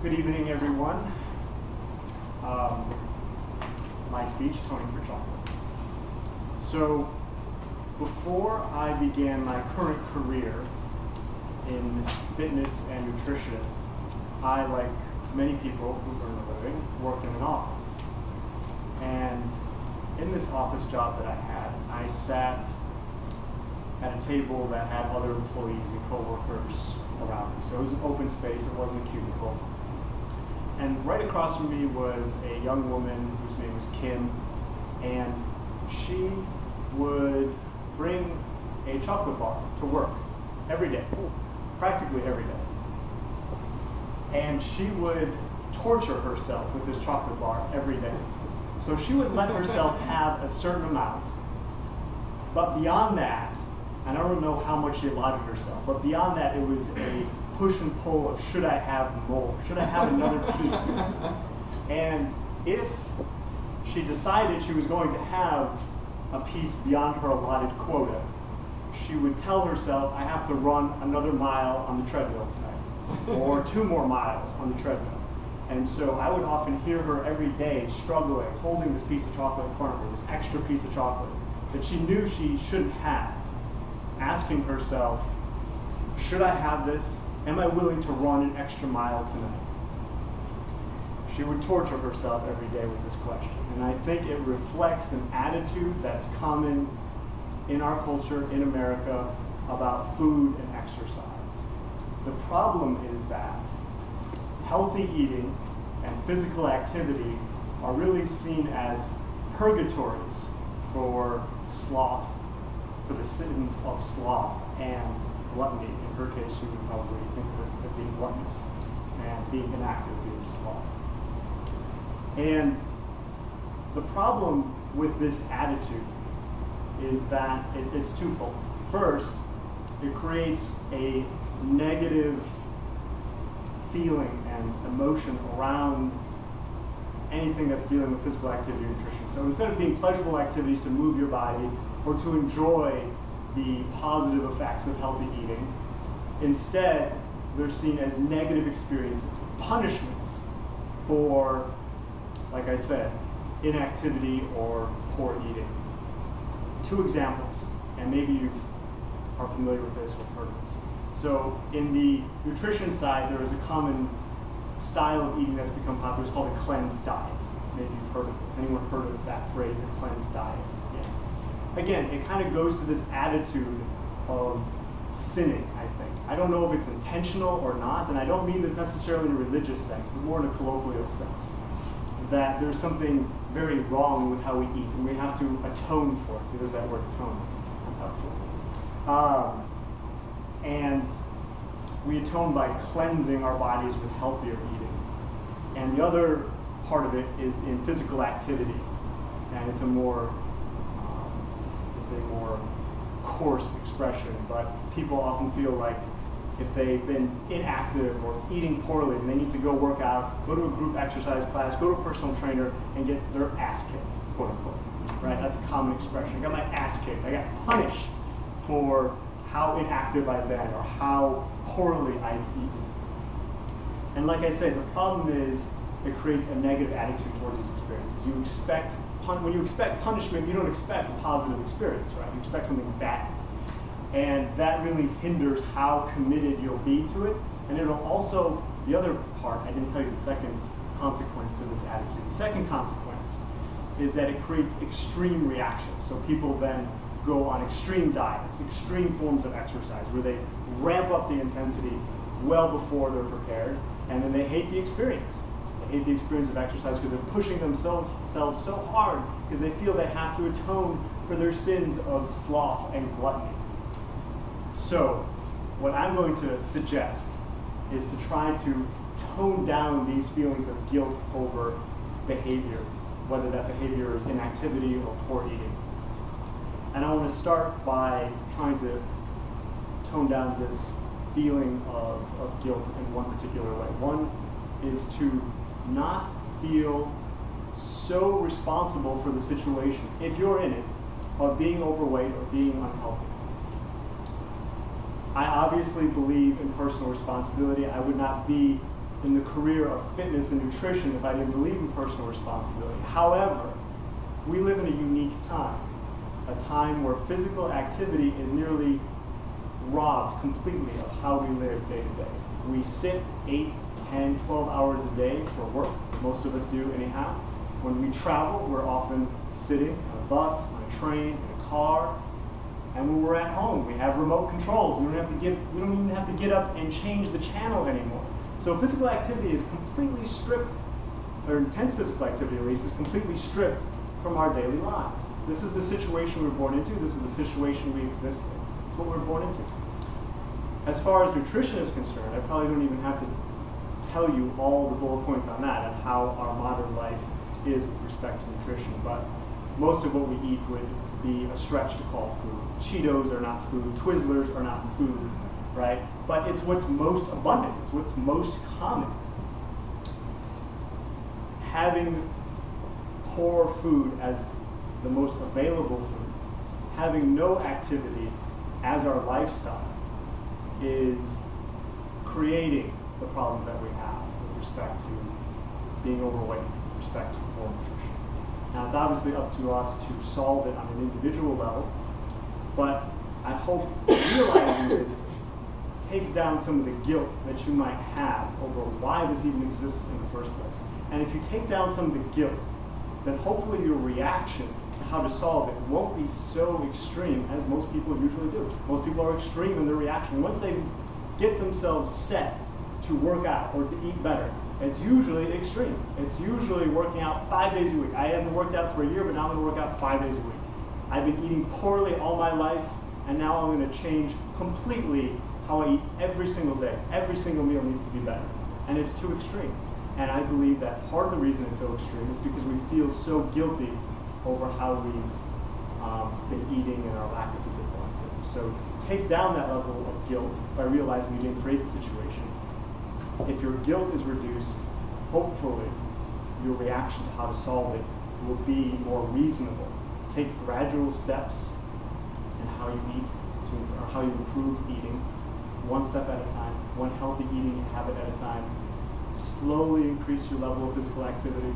Good evening, everyone. My speech, Atoning for Chocolate. So, before I began my current career in fitness and nutrition, I, like many people who earn a living, worked in an office. And in this office job that I had, I sat at a table that had other employees and coworkers around me. So it was an open space, it wasn't a cubicle. And right across from me was a young woman whose name was Kim, and she would bring a chocolate bar to work every day, practically every day. And she would torture herself with this chocolate bar every day. So she would let herself have a certain amount, but beyond that, and I don't know how much she allowed herself, but beyond that, it was a push and pull of should I have more? Should I have another piece? And if she decided she was going to have a piece beyond her allotted quota, she would tell herself, I have to run another mile on the treadmill tonight, or 2 more miles on the treadmill. And so I would often hear her every day struggling, holding this piece of chocolate in front of her, this extra piece of chocolate that she knew she shouldn't have, asking herself, should I have this? Am I willing to run an extra mile tonight? She would torture herself every day with this question. And I think it reflects an attitude that's common in our culture, in America, about food and exercise. The problem is that healthy eating and physical activity are really seen as purgatories for sloth, for the sins of sloth and gluttony. In her case, she would probably think of it as being gluttonous, and being inactive being sloth. And the problem with this attitude is that it's twofold. First, it creates a negative feeling and emotion around anything that's dealing with physical activity or nutrition. So instead of being pleasurable activities to move your body or to enjoy the positive effects of healthy eating, instead they're seen as negative experiences, punishments for, like I said, inactivity or poor eating. 2 examples, and maybe you are familiar with this or heard of this. So in the nutrition side, there is a common style of eating that's become popular. It's called a cleansed diet. Maybe you've heard of this. Anyone heard of that phrase, a cleansed diet? Yeah. Again, it kind of goes to this attitude of sinning, I think. I don't know if it's intentional or not, and I don't mean this necessarily in a religious sense, but more in a colloquial sense. That there's something very wrong with how we eat, and we have to atone for it. See, there's that word, atone. That's how it feels. And we atone by cleansing our bodies with healthier eating. And the other part of it is in physical activity, and it's a more coarse expression, but people often feel like if they've been inactive or eating poorly and they need to go work out, go to a group exercise class, go to a personal trainer, and get their ass kicked, quote unquote. Right? That's a common expression. I got my ass kicked. I got punished for how inactive I've been or how poorly I've eaten. And like I said, the problem is it creates a negative attitude towards these experiences. When you expect punishment, you don't expect a positive experience, right? You expect something bad. And that really hinders how committed you'll be to it. And it'll also, the other part, I didn't tell you the second consequence to this attitude. The second consequence is that it creates extreme reactions. So people then go on extreme diets, extreme forms of exercise, where they ramp up the intensity well before they're prepared, and then they hate the experience. They hate the experience of exercise because they're pushing themselves so hard because they feel they have to atone for their sins of sloth and gluttony. So, what I'm going to suggest is to try to tone down these feelings of guilt over behavior, whether that behavior is inactivity or poor eating. And I want to start by trying to tone down this feeling of guilt in one particular way. One is to not feel so responsible for the situation, if you're in it, of being overweight or being unhealthy. I obviously believe in personal responsibility. I would not be in the career of fitness and nutrition if I didn't believe in personal responsibility. However, we live in a unique time, a time where physical activity is nearly robbed completely of how we live day to day. We sit 8, 10, 12 hours a day for work. Most of us do anyhow. When we travel, we're often sitting on a bus, on a train, in a car. And when we're at home, we have remote controls. We don't even have to get up and change the channel anymore. So physical activity is completely stripped, or intense physical activity at least, is completely stripped from our daily lives. This is the situation we're born into. This is the situation we exist in. It's what we're born into. As far as nutrition is concerned, I probably don't even have to tell you all the bullet points on that, of how our modern life is with respect to nutrition. But most of what we eat would be a stretch to call food. Cheetos are not food. Twizzlers are not food, right? But it's what's most abundant. It's what's most common. Having poor food as the most available food, having no activity as our lifestyle, is creating the problems that we have with respect to being overweight, with respect to poor nutrition. Now, it's obviously up to us to solve it on an individual level, but I hope realizing this takes down some of the guilt that you might have over why this even exists in the first place. And if you take down some of the guilt, then hopefully your reaction to how to solve it won't be so extreme as most people usually do. Most people are extreme in their reaction. Once they get themselves set to work out or to eat better, it's usually extreme. It's usually working out 5 days a week. I haven't worked out for a year, but now I'm going to work out 5 days a week. I've been eating poorly all my life, and now I'm going to change completely how I eat every single day. Every single meal needs to be better. And it's too extreme. And I believe that part of the reason it's so extreme is because we feel so guilty over how we've been eating and our lack of physical activity. So take down that level of guilt by realizing you didn't create the situation. If your guilt is reduced, hopefully your reaction to how to solve it will be more reasonable. Take gradual steps in how you eat, or how you improve eating, one step at a time, one healthy eating habit at a time. Slowly increase your level of physical activity,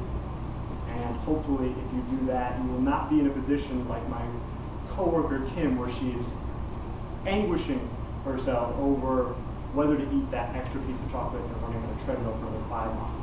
and hopefully if you do that, you will not be in a position like my coworker Kim, where she is anguishing herself over whether to eat that extra piece of chocolate and running on a treadmill for another 5 miles.